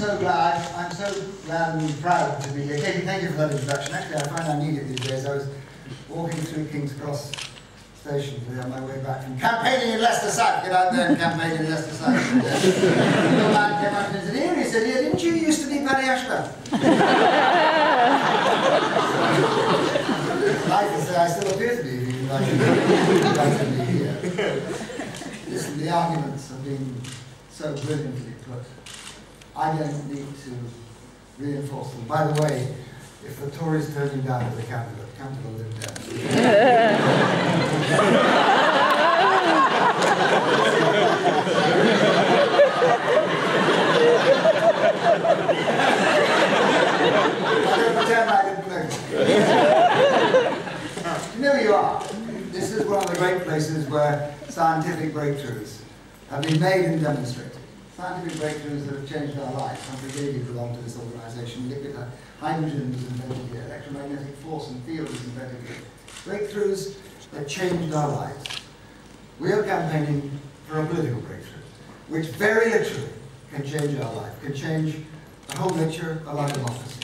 so glad and proud to be here. Katie, thank you for that introduction. Actually, I find I need it these days. I was walking through King's Cross Station on my way back from campaigning in Leicester South. Get out there and campaign in Leicester South. A little man came up to his ear and he said, "Yeah, didn't you used to be Paddy Ashdown?" I can say I still appear to be, if you invited me here. Listen, the arguments have been so brilliantly put. I don't need to reinforce them. By the way, if the Tories turn you down as a candidate, come to the Lib Dems. I don't pretend I didn't know. You know who you are. This is one of the great places where scientific breakthroughs have been made and demonstrated. Scientific breakthroughs that have changed our lives. Humphrey Davy belonged to this organisation. Liquid hydrogen was invented here. Electromagnetic force and field was invented here. Breakthroughs that changed our lives. We are campaigning for a political breakthrough, which very literally can change our life, can change the whole nature of our democracy.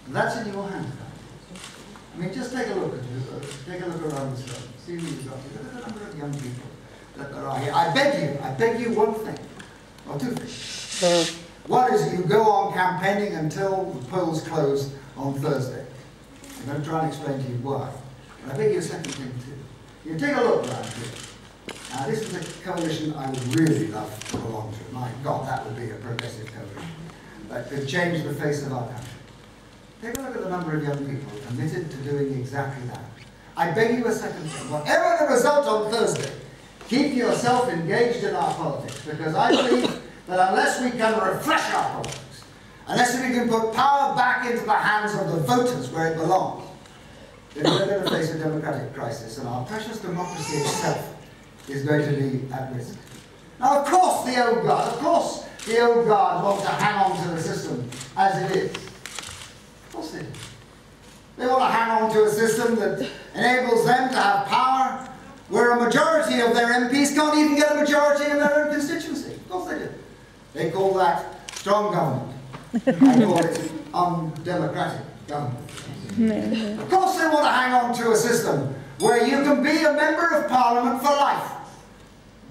And that's in your hands. I mean, just take a look at you. Take a look around this room. See who you've got here. Look at the number of young people that there are here. I beg you one thing. Or two things. One is you go on campaigning until the polls close on Thursday. I'm going to try and explain to you why. And I beg you a second thing too. You take a look around here. Now this is a coalition I would really love to belong to. My God, that would be a progressive coalition. That could change the face of our country. Take a look at the number of young people committed to doing exactly that. I beg you a second thing. Whatever the result on Thursday, keep yourself engaged in our politics, because I believe that unless we can refresh our politics, unless we can put power back into the hands of the voters where it belongs, then we're going to face a democratic crisis, and our precious democracy itself is going to be at risk. Now, of course, the old guard want to hang on to the system as it is. Of course they do. They want to hang on to a system that enables them to have power where a majority of their MPs can't even get a majority in their own constituency. Of course they do. They call that strong government. I call it undemocratic government. Of course they want to hang on to a system where you can be a member of Parliament for life.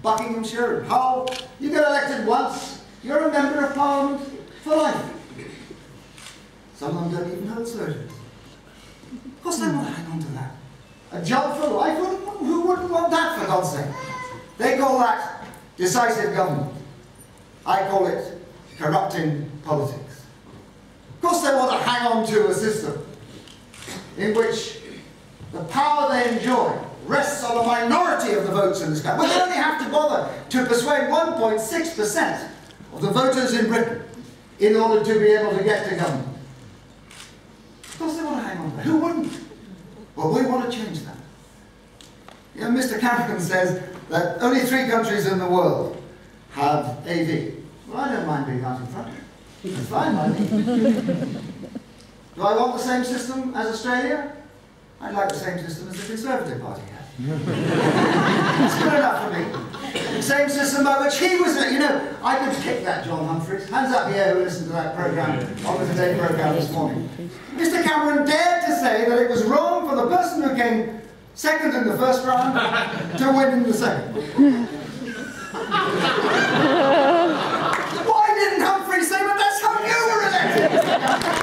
Buckinghamshire and Hull, you get elected once, you're a member of Parliament for life. Some of them don't even hold surgeons. Of course they want to hang on to that. A job for life? Who wouldn't want that, for God's sake? They call that decisive government. I call it corrupting politics. Of course they want to hang on to a system in which the power they enjoy rests on a minority of the votes in this country. But they only have to bother to persuade 1.6% of the voters in Britain in order to be able to get to government. Of course they want to hang on to that. Who wouldn't? Well, we want to change that. You know, Mr. Cameron says that only 3 countries in the world have AV. Well, I don't mind being out in front. It's fine by me. Do I want the same system as Australia? I'd like the same system as the Conservative Party had. It's good enough for me. The same system by which he was, you know, I could kick that, John Humphreys. Hands up here who listened to that programme, on the Today programme this morning. Mr. Cameron dared to say that it was wrong for the person who came second in the first round to win in the second. Why didn't Humphreys say, but that's how you were elected, Mr. Cameron?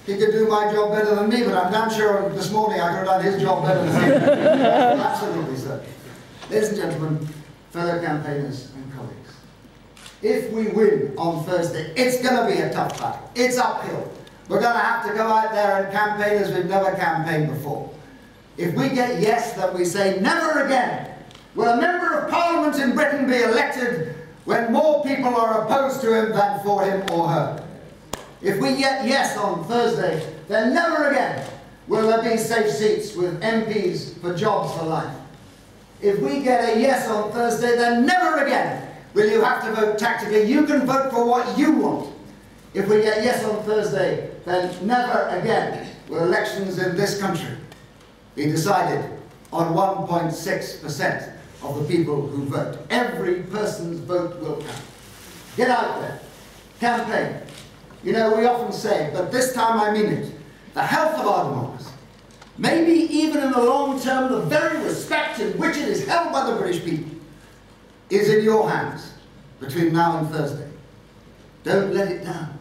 He could do my job better than me, but I'm damn sure this morning I could have done his job better than him. Absolutely, sir. Ladies and gentlemen, fellow campaigners and colleagues, if we win on Thursday, it's going to be a tough battle. It's uphill. We're going to have to go out there and campaign as we've never campaigned before. If we get yes, then we say never again will a member of Parliament in Britain be elected when more people are opposed to him than for him or her. If we get yes on Thursday, then never again will there be safe seats with MPs for jobs for life. If we get a yes on Thursday, then never again will you have to vote tactically. You can vote for what you want. If we get yes on Thursday, then never again will elections in this country be decided on 1.6% of the people who vote. Every person's vote will count. Get out there. Campaign. You know, we often say, but this time I mean it, the health of our democracy, maybe even in the long term, the very respect in which it is held by the British people, is in your hands between now and Thursday. Don't let it down.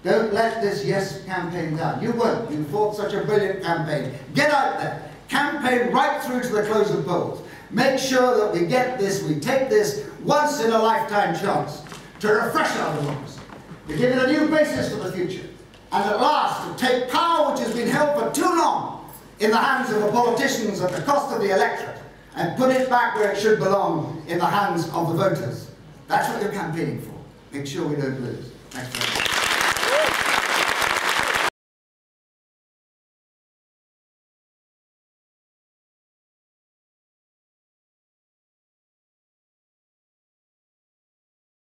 Don't let this Yes campaign down. You won't. You fought such a brilliant campaign. Get out there. Campaign right through to the close of polls. Make sure that we get this, we take this once-in-a-lifetime chance to refresh our democracy, to give it a new basis for the future, and at last to take power which has been held for too long in the hands of the politicians at the cost of the electorate and put it back where it should belong, in the hands of the voters. That's what you're campaigning for. Make sure we don't lose. Thanks very much.